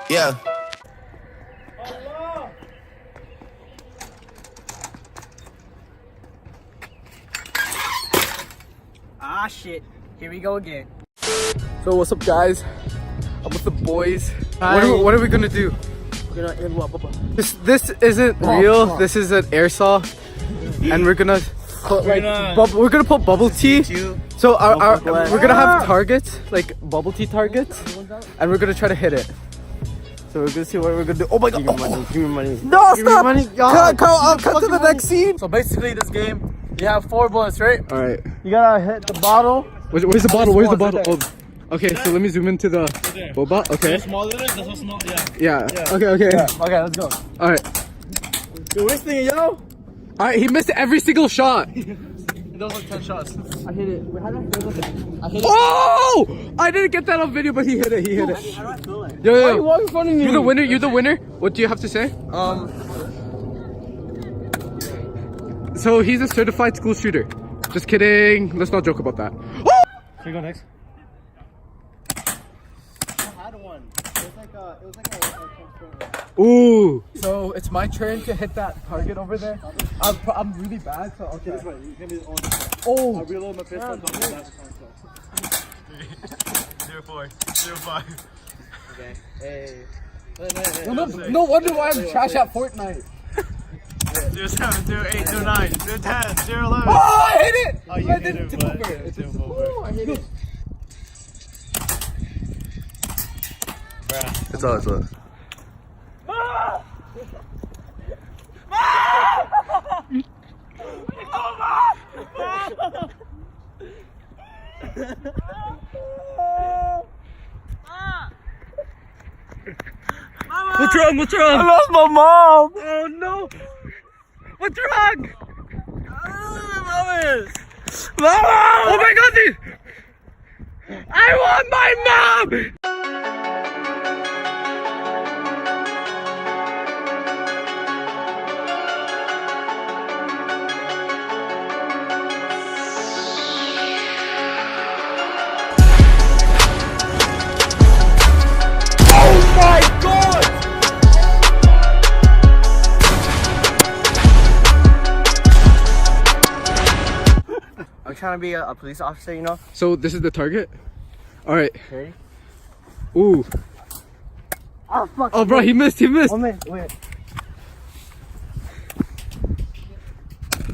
Yeah. Ah shit, here we go again. So what's up, guys? I'm with the boys. What are we gonna do? We're gonna end what, Papa? This isn't real. This is an airsoft, and we're gonna put we're gonna put bubble tea. So we're gonna have targets, like bubble tea targets, and we're gonna try to hit it. So we're gonna see what we're gonna do. Oh my god! Give me money. No, stop! Cut to the next scene. So basically, this game, you have 4 bullets, right? All right. You gotta hit the bottle. Where's the bottle? Where's the bottle? Oh. Okay, so let me zoom into the boba. Okay. Smaller, that's so small. Yeah. Okay. Yeah. Okay, let's go. All right. You're wasting it, yo. All right. He missed every single shot. Those like 10 shots. I hit it. Wait, how did I feel it? I hit it. Oh! I didn't get that on video, but he hit it. He hit it. How do I feel it? Yo. Why are you walking in front of me? You're the winner. You're the winner. What do you have to say? So he's a certified school shooter. Just kidding. Let's not joke about that. Oh! Can you go next? Ooh. So it's my turn to hit that target over there. I'm really bad, so I'll try. Oh. I'll reload my pistol. 0-4, 0-5. Okay. Hey. No wonder why I'm trash at Fortnite. 0-7, 0-8, 0-9, 0-10, 0-11. Oh, I hit it! Oh, you I hit didn't it, tip but over. it's It's tip over. I hit it. Bruh. It's all. What's wrong? I lost my mom. Oh no! What's wrong? Mama! Oh my god, dude! I want my mom! I'm trying to be a police officer, you know? So this is the target? Alright. Okay. Ooh. Oh, fuck. Oh bro, he missed. Oh, man, wait.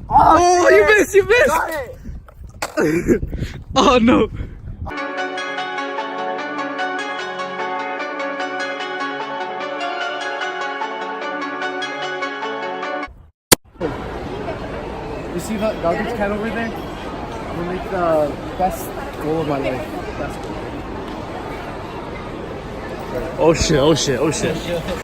Oh, you missed! Got it. Oh no. You see that garbage can over there? I'm gonna make the best goal of my life. Best goal. Oh shit.